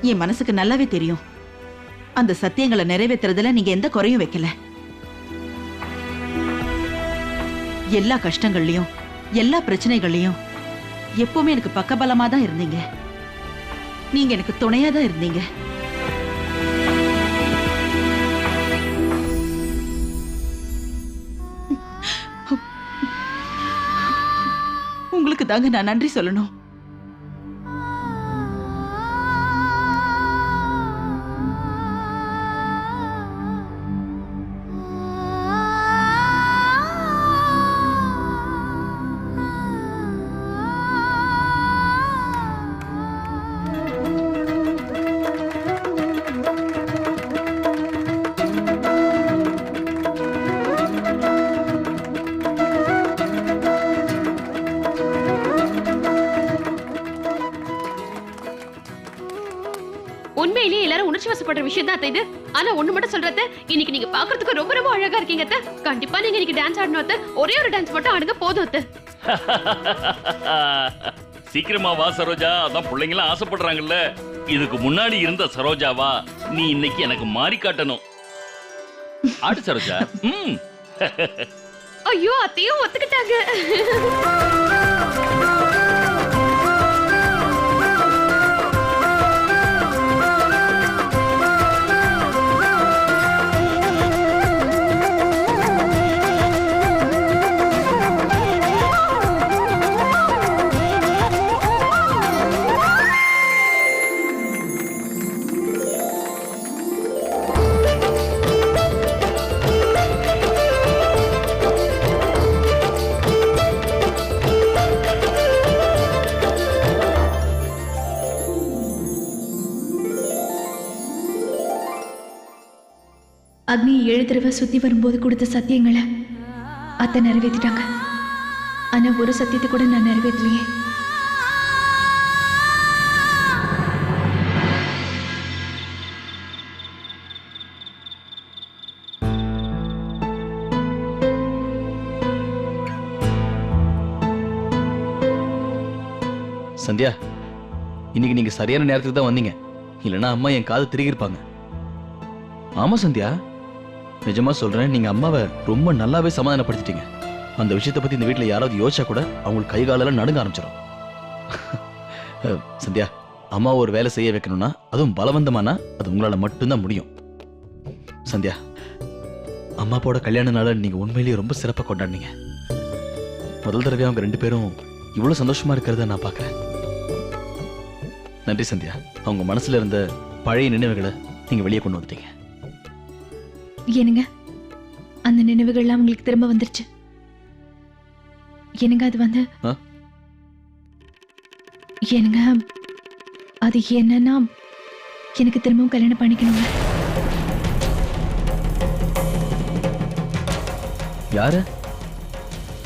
என் மனசுக்கு நல்லாவே தெரியும். அந்த சத்தியங்களை நிறைவேற்றுறதுல நீங்க எந்த குறையும் வைக்கல. எல்லா கஷ்டங்கள்லயும் எல்லா பிரச்சனைகள்லயும் எப்பவுமே எனக்கு பக்கபலமா தான் இருந்தீங்க. நீங்க எனக்கு துணையா தான் இருந்தீங்க. உங்களுக்கு தாங்க நான் நன்றி சொல்லணும். உண்மையிலேயே எல்லாரும் உணர்ச்சி வசப்படுற விஷயம் தான் இது. ஆனா ஒண்ணு மட்டும் சொல்றது, இன்னைக்கு நீங்க பாக்குறதுக்கு ரொம்ப ரொம்ப அழகா இருக்கீங்க அத்தை. கண்டிப்பா நீங்க இன்னைக்கு டான்ஸ் ஆடணும் அத்தை. ஒரே ஒரு டான்ஸ் மட்டும் ஆடுங்க போதும் அத்தை. சீக்கிரமா வா சரோஜா, அதான் பிள்ளைங்களாம் ஆசைப்படுறாங்கல்ல. இதுக்கு முன்னாடி இருந்த சரோஜாவா நீ இன்னைக்கு எனக்கு மாறி காட்டணும். ஆடு சரோஜா. ஐயோ அத்தையும் ஒத்துக்கிட்டாங்க. அக்னி 7 தடவை சுத்தி வரும்போது கொடுத்த சத்தியங்களை அத்தை நிறைவேற்றிட்டாங்க. ஆனா ஒரு சத்தியத்தை கூட நான் நிறைவேற்றலையே. சந்தியா, இன்னைக்கு நீங்க சரியான நேரத்துக்கு தான் வந்தீங்க. இல்லைன்னா அம்மா என் காது திருகி இருப்பாங்க. ஆமா சந்தியா, நிஜமா சொல்றேன், நீங்க அம்மாவை ரொம்ப நல்லாவே சமாதானப்படுத்திட்டீங்க. அந்த விஷயத்தை பத்தி இந்த வீட்டுல யாராவது யோசிச்சா கூட அவங்களுக்கு கை காலெல்லாம் நடுங்க ஆரம்பிச்சிடும். சந்தியா, அம்மா ஒரு வேலை செய்ய வைக்கணும்னா, அதுவும் பலவந்தமானா அது உங்களால மட்டும்தான் முடியும். சந்தியா, அம்மா அப்பாவோட கல்யாண நாளை நீங்க உண்மையிலேயே ரொம்ப சிறப்பா கொண்டாடினீங்க. முதல் தடவை அவங்க 2 பேரும் இவ்வளவு சந்தோஷமா இருக்கிறத நான் பாக்குறேன். நன்றி சந்தியா. அவங்க மனசுல இருந்த பழைய நினைவுகளை நீங்க வெளியே கொண்டு வந்துட்டீங்க. என்னங்க, அந்த நினைவுகள்லாம் உங்களுக்கு திரும்ப வந்துருச்சு. என்னங்க அது வந்து என்னங்க அது என்னன்னா, எனக்கு திரும்பவும் கல்யாணம் பண்ணிக்கணுங்க. யாரு?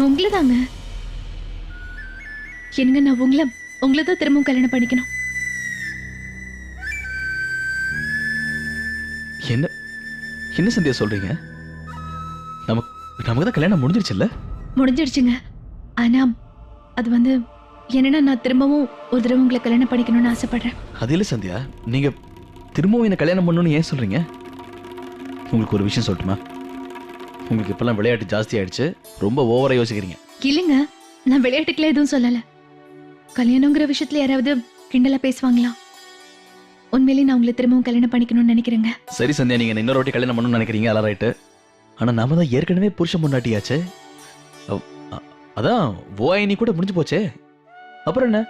உங்களை தாங்க. என்னங்க, நான் உங்களை தான் திரும்பவும் கல்யாணம் பண்ணிக்கணும். என்ன என்ன சந்தியா சொல்றீங்க? நமக்கு தான் கல்யாணம் முடிஞ்சிருச்சுல்ல? முடிஞ்சிடுச்சுங்க. ஆனா அது வந்து என்னன்னா, நான் திரும்பவும் ஒரு தடவை உங்களை கல்யாணம் பண்ணிக்கணும்னு ஆசைப்படுறேன். அது இல்ல சந்தியா, நீங்க திரும்பவும் என்ன கல்யாணம் பண்ணணும்னு ஏன் சொல்றீங்க? உங்களுக்கு ஒரு விஷயம் சொல்லட்டுமா? உங்களுக்கு இப்பெல்லாம் விளையாட்டு ஜாஸ்தி ஆயிடுச்சு, ரொம்ப ஓவரா யோசிக்கிறீங்க. இல்லைங்க, நான் விளையாட்டுக்குள்ள எதுவும் சொல்லல. கல்யாணங்கிற விஷயத்துல யாராவது கிண்டலா பேசுவாங்களா? உண்மையிலேயே நான் உங்களை திரும்பவும் கல்யாணம் பண்ணிக்கணும்னு நினைக்கிறேங்க. சரி சந்தியா, நீங்க இன்னொரு வாட்டி கல்யாணம் பண்ணணும்னு நினைக்கிறீங்க, அதெல்லாம் ரைட்டு. ஆனா நாம தான் ஏற்கனவே புருஷன் பொண்டாட்டியாச்சே. அதான் ஓயினி கூட முடிஞ்சு போச்சே, அப்புறம் என்ன?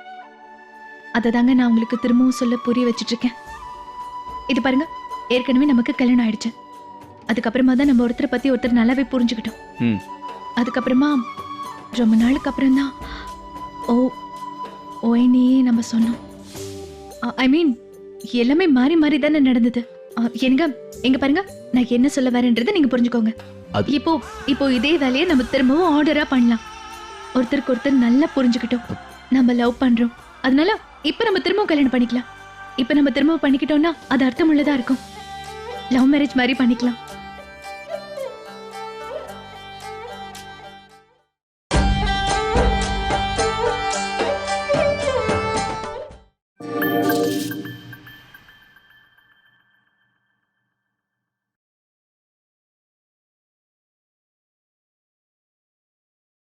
அதை தாங்க நான் உங்களுக்கு திரும்பவும் சொல்ல புரிய வச்சுட்டு இருக்கேன். இது பாருங்க, ஏற்கனவே நமக்கு கல்யாணம் ஆயிடுச்சு. அதுக்கப்புறமா தான் நம்ம ஒருத்தரை பத்தி ஒருத்தர் நல்லாவே புரிஞ்சுக்கிட்டோம். அதுக்கப்புறமா ரொம்ப நாளுக்கு அப்புறம் தான் ஓயினியே நம்ம சொன்னோம். ஐ மீன் எல்லாமே மாறி மாறி தானே நடந்தது. எங்க பாருங்க, நான் என்ன சொல்ல வரேன்றதை நீங்க புரிஞ்சுக்கோங்க. இப்போ இதே வேலையை நம்ம திரும்பவும் ஆர்டரா பண்ணலாம். ஒருத்தருக்கு ஒருத்தர் நல்லா புரிஞ்சுக்கிட்டோம், நம்ம லவ் பண்றோம். அதனால இப்ப நம்ம திரும்பவும் கல்யாணம் பண்ணிக்கலாம். இப்ப நம்ம திரும்பவும் பண்ணிக்கிட்டோம்னா அது அர்த்தம் உள்ளதா இருக்கும். லவ் மேரேஜ் மாதிரி பண்ணிக்கலாம்.